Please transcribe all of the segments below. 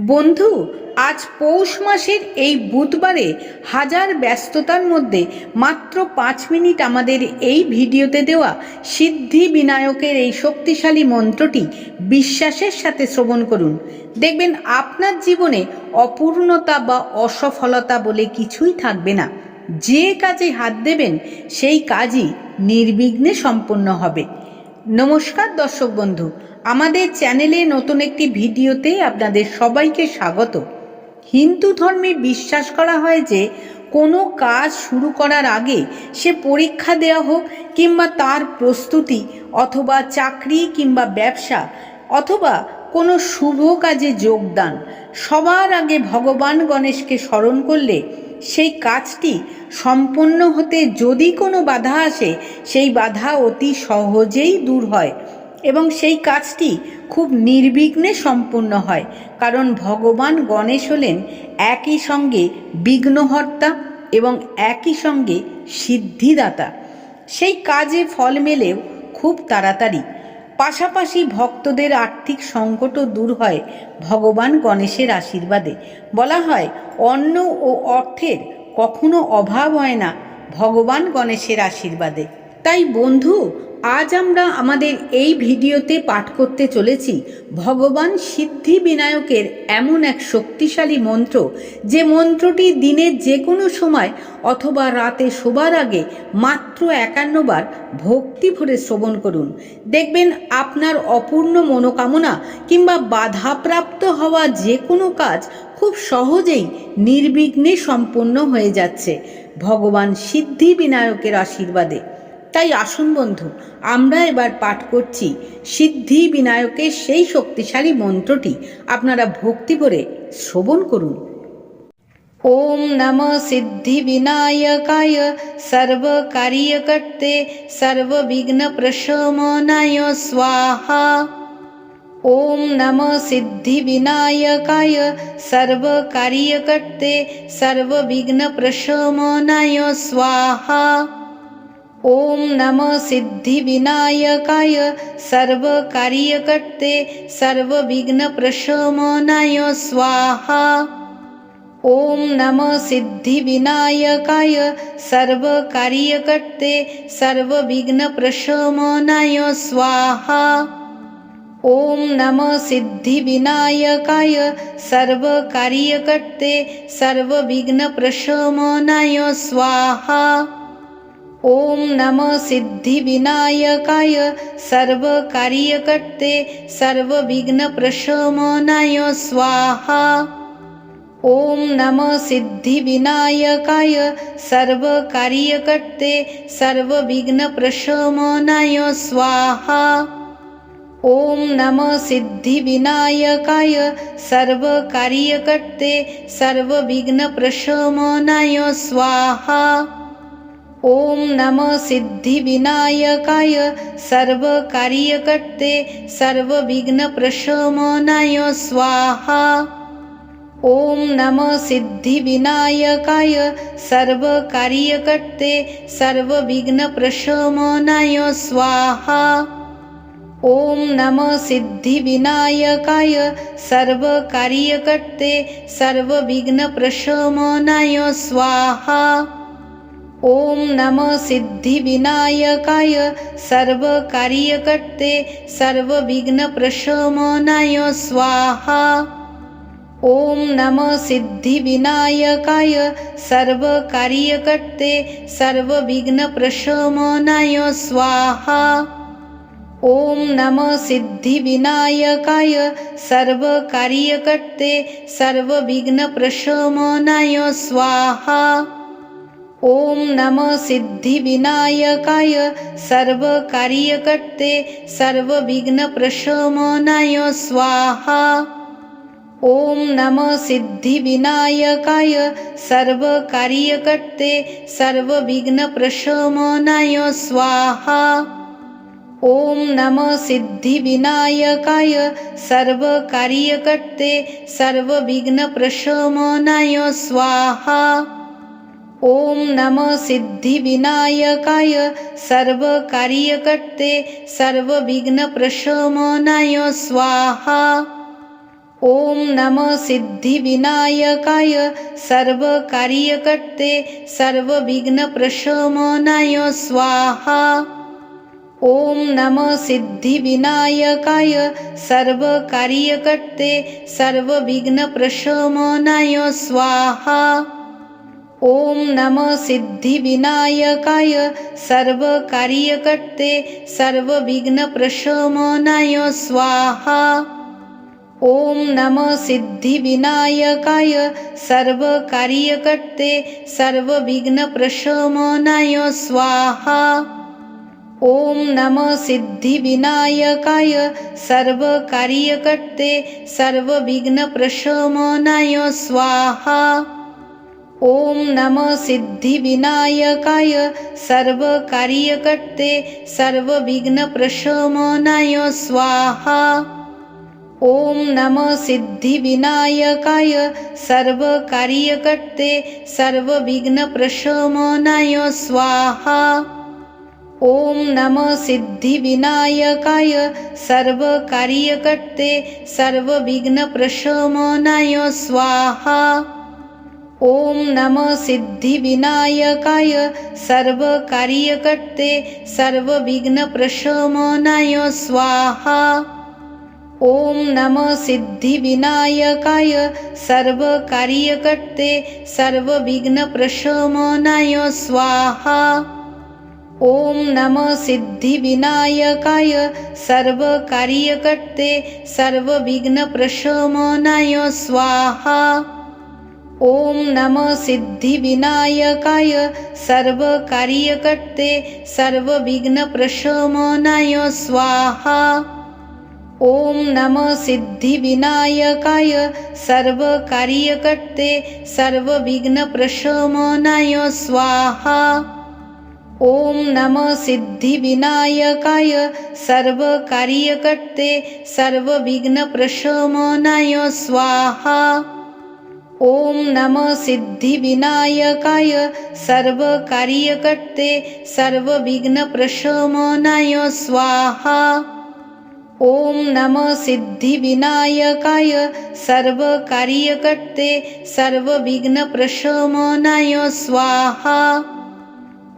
বন্ধু, আজ পৌষ মাসের এই বুধবারে হাজার ব্যস্ততার মধ্যে মাত্র 5 মিনিট আমাদের এই ভিডিওতে দেওয়া সিদ্ধি বিনায়কের এই শক্তিশালী মন্ত্রটি বিশ্বাসের সাথে শ্রবণ করুন। দেখবেন আপনার জীবনে অপূর্ণতা বা অসফলতা বলে কিছুই থাকবে না। যে কাজে হাত দেবেন সেই কাজই নির্বিঘ্নে সম্পন্ন হবে। নমস্কার দর্শক বন্ধু, আমাদের চ্যানেলে নতুন একটি ভিডিওতে আপনাদের সবাইকে স্বাগত। হিন্দু ধর্মে বিশ্বাস করা হয় যে কোনো কাজ শুরু করার আগে সে পরীক্ষা দেওয়া হোক কিংবা তার প্রস্তুতি অথবা চাকরি কিংবা ব্যবসা অথবা কোনো শুভ কাজে যোগদান, সবার আগে ভগবান গণেশকে স্মরণ করলে সেই কাজটি সম্পন্ন হতে যদি কোনো বাধা আসে সেই বাধা অতি সহজেই দূর হয় এবং সেই কাজটি খুব নির্বিঘ্নে সম্পূর্ণ হয়। কারণ ভগবান গণেশ হলেন একই সঙ্গে বিঘ্নহর্তা এবং একই সঙ্গে সিদ্ধিদাতা। সেই কাজে ফল মেলেও খুব তাড়াতাড়ি। পাশাপাশি ভক্তদের আর্থিক সংকটও দূর হয় ভগবান গণেশের আশীর্বাদে। বলা হয় অন্ন ও অর্থের কখনো অভাব হয় না ভগবান গণেশের আশীর্বাদে। তাই বন্ধু, আজ আমরা আমাদের এই ভিডিওতে পাঠ করতে চলেছি ভগবান সিদ্ধি বিনায়কের এমন এক শক্তিশালী মন্ত্র, যে মন্ত্রটি দিনের যে কোনো সময় অথবা রাতে শোবার আগে মাত্র 51 বার ভক্তি ভরে শ্রবণ করুন। দেখবেন আপনার অপূর্ণ মনোকামনা কিংবা বাধাপ্রাপ্ত হওয়া যে কোনো কাজ খুব সহজেই নির্বিঘ্নে সম্পন্ন হয়ে যাচ্ছে ভগবান সিদ্ধি বিনায়কের আশীর্বাদে। তাই আসুন বন্ধু, আমরা এবার পাঠ করছি সিদ্ধি বিনায়কের সেই শক্তিশালী মন্ত্রটি। আপনারা ভক্তি করে শ্রবণ করুন। ওম নমঃ সিদ্ধি বিনায়কায় সর্বকার্যকর্তে সর্ববিঘ্ন প্রশমনায় স্বাহা। ওম নমঃ সিদ্ধি বিনায়কায় সর্বকার্যকর্তে সর্ববিঘ্ন প্রশমনায় স্বাহা। ওম নমঃ সিদ্ধি বিনায়কায় সর্বকার্যকর্তে সর্ববিঘ্ন প্রশমনায় স্বাহা। ওম নমঃ সিদ্ধি বিনায়কায় সর্বকার্যকর্তে সর্ববিঘ্ন প্রশমনায় স্বাহা। ওম নমঃ সিদ্ধি বিনায়কায় সর্বকার্যকর্তে সর্ববিঘ্ন প্রশমনায় স্বাহা। ওম নমঃ সিদ্ধি বিনায়কায় সর্বকার্যকর্তে সর্ববিঘ্ন প্রশমনায় স্বাহা। ওম নমঃ সিদ্ধি বিনায়কায় সর্বকার্যকর্তে সর্ববিঘ্ন প্রশমনায় স্বাহা। ওম নমঃ সিদ্ধি বিনায়কায় সর্বকার্যকর্তে সর্ববিঘ্ন প্রশমনায় স্বাহা। ওম নমঃ সিদ্ধি বিনায়কায় সর্বকার্যকর্তে সর্ববিঘ্ন প্রশমনায় স্বাহা। ওম নমঃ সিদ্ধি বিনায়কায় সর্বকার্যকর্তে সর্ববিঘ্ন প্রশমনায় স্বাহা। ওম নমঃ সিদ্ধি বিনায়কায় সর্বকার্যকর্তে সর্ববিঘ্ন প্রশমনায় স্বাহা। ওম নমঃ সিদ্ধি বিনায়কায় সর্বকার্যকর্তে সর্ববিঘ্ন প্রশমনায় স্বাহা। ওম নমঃ সিদ্ধি বিনায়কায় সর্বকার্যকর্তে সর্ববিঘ্ন প্রশমনায় স্বাহা। ওম নমঃ সিদ্ধি বিনায়কায় সর্বকার্যকর্তে সর্ববিঘ্ন প্রশমনায় স্বাহা। ওম নমঃ সিদ্ধি বিনায়কায় সর্বকার্যকর্তে সর্ববিঘ্ন প্রশমনায় স্বাহা। ওম নমঃ সিদ্ধি বিনায়কায় সর্বকার্যকর্তে সর্ববিঘ্ন প্রশমনায় স্বাহা। ওম নমঃ সিদ্ধি বিনায়কায় সর্বকার্যকর্তে সর্ববিঘ্ন প্রশমনায় স্বাহা। ওম নমঃ সিদ্ধি বিনায়কায় সর্বকার্যকর্তে সর্ববিঘ্ন প্রশমনায় স্বাহা। ओम नमः सिद्धिविनायकाय सर्वकार्यकर्ते सर्वविघ्नप्रशमनाय स्वाहा। ओम नमः सिद्धिविनायकाय सर्वकार्यकर्ते सर्वविघ्नप्रशमनाय स्वाहा। ओम नमः सिद्धिविनायकाय सर्वकार्यकर्ते सर्वविघ्नप्रशमनाय स्वाहा। ओम नमः सिद्धिविनायकाय सर्वकार्यकर्ते सर्वविघ्नप्रशमनाय स्वाहा। ओम नमः सिद्धिविनायकाय सर्वकार्यकर्ते सर्वविघ्नप्रशमनाय स्वाहा। ओम नमः सिद्धिविनायकाय सर्वकार्यकर्ते सर्वविघ्नप्रशमनाय स्वाहा। ओम नमः सिद्धिविनायकाय सर्वकार्यकर्ते सर्वविघ्नप्रशमनाय स्वाहा। ओम नमः सिद्धिविनायकाय सर्वकार्यकर्ते सर्वविघ्नप्रशमनाय स्वाहा। ओम नमः सिद्धिविनायकाय सर्वकार्यकर्ते सर्वविघ्नप्रशमनाय स्वाहा। ओम नमः सिद्धिविनायकाय सर्वकार्यकर्ते सर्वविघ्नप्रशमनाय स्वाहा। ओम नमः सिद्धिविनायकाय सर्वकार्यकर्ते सर्वविघ्नप्रशमनाय स्वाहा। ओम नमः सिद्धिविनायकाय सर्वकार्यकर्ते सर्वविघ्नप्रशमनाय स्वाहा। ओम नमः सिद्धिविनायकाय सर्वकार्यकर्ते सर्वविघ्नप्रशमनाय स्वाहा। ओम नमः सिद्धिविनायकाय सर्वकार्यकर्ते सर्वविघ्नप्रशमनाय स्वाहा। ओम नमः सिद्धिविनायकाय सर्वकार्यकर्ते सर्वविघ्नप्रशमनाय स्वाहा। ओम नमः सिद्धिविनायकाय सर्वकार्यकर्ते सर्वविघ्नप्रशमनाय स्वाहा।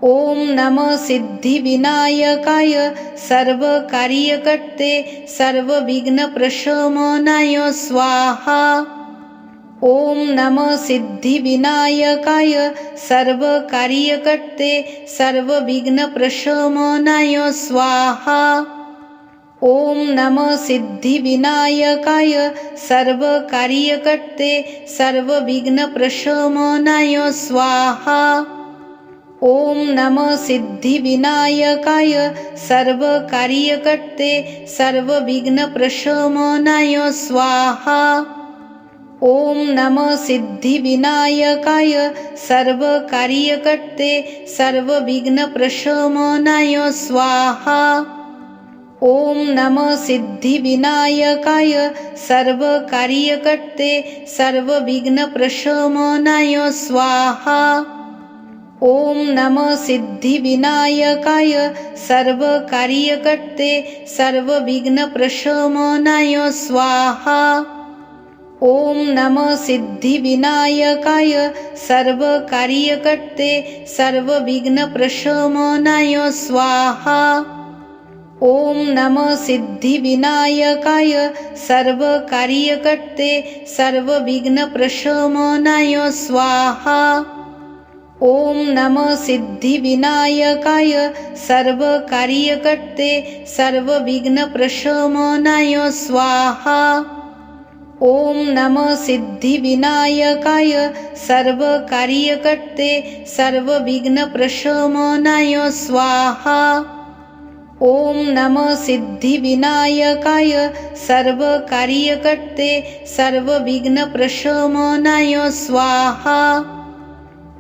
ओम नमः सिद्धिविनायकाय सर्वकार्यकर्ते सर्वविघ्नप्रशमनाय स्वाहा। ओम नमः सिद्धिविनायकाय सर्वकार्यकर्ते सर्वविघ्नप्रशमनाय स्वाहा। ओम नमः सिद्धिविनायकाय सर्वकार्यकर्ते सर्वविघ्नप्रशमनाय स्वाहा। ओम नमः सिद्धिविनायकाय सर्वकार्यकर्ते सर्वविघ्नप्रशमनाय स्वाहा। ओम नमः सिद्धिविनायकाय सर्वकार्यकर्ते सर्वविघ्नप्रशमनाय स्वाहा। ओम नमः सिद्धिविनायकाय सर्वकार्यकर्ते सर्वविघ्नप्रशमनाय स्वाहा। ओम नमः सिद्धिविनायकाय सर्वकार्यकर्ते सर्वविघ्नप्रशमनाय स्वाहा। ओम नमः सिद्धिविनायकाय सर्वकार्यकर्ते सर्वविघ्नप्रशमनाय स्वाहा। ओम नमः सिद्धिविनायकाय सर्वकार्यकर्ते सर्वविघ्नप्रशमनाय स्वाहा। ओम नमः सिद्धिविनायकाय सर्वकार्यकर्ते सर्वविघ्नप्रशमनाय स्वाहा। ओम नमः सिद्धिविनायकाय सर्वकार्यकर्ते सर्वविघ्नप्रशमनाय स्वाहा। ओम नमः सिद्धिविनायकाय सर्वकार्यकर्ते सर्वविघ्नप्रशमनाय स्वाहा।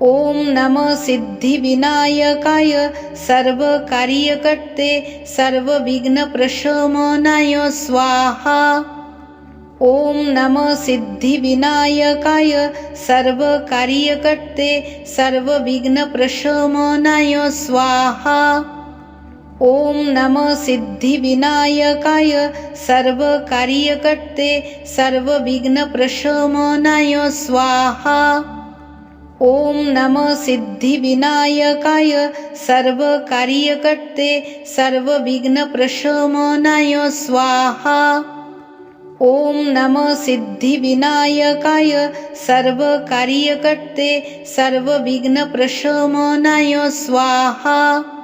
ओम नमः सिद्धिविनायकाय सर्वकार्यकर्ते सर्वविघ्नप्रशमनाय स्वाहा। ओम नमः सिद्धिविनायकाय सर्वकार्यकर्ते सर्वविघ्नप्रशमनाय स्वाहा। ओम नमः सिद्धिविनायकाय सर्वकार्यकर्ते सर्वविघ्नप्रशमनाय स्वाहा। ओम नमः सिद्धिविनायकाय सर्वकार्यकर्ते सर्वविघ्नप्रशमनाय स्वाहा। ओम नमः सिद्धिविनायकाय सर्वकार्यकर्ते सर्वविघ्नप्रशमनाय स्वाहा।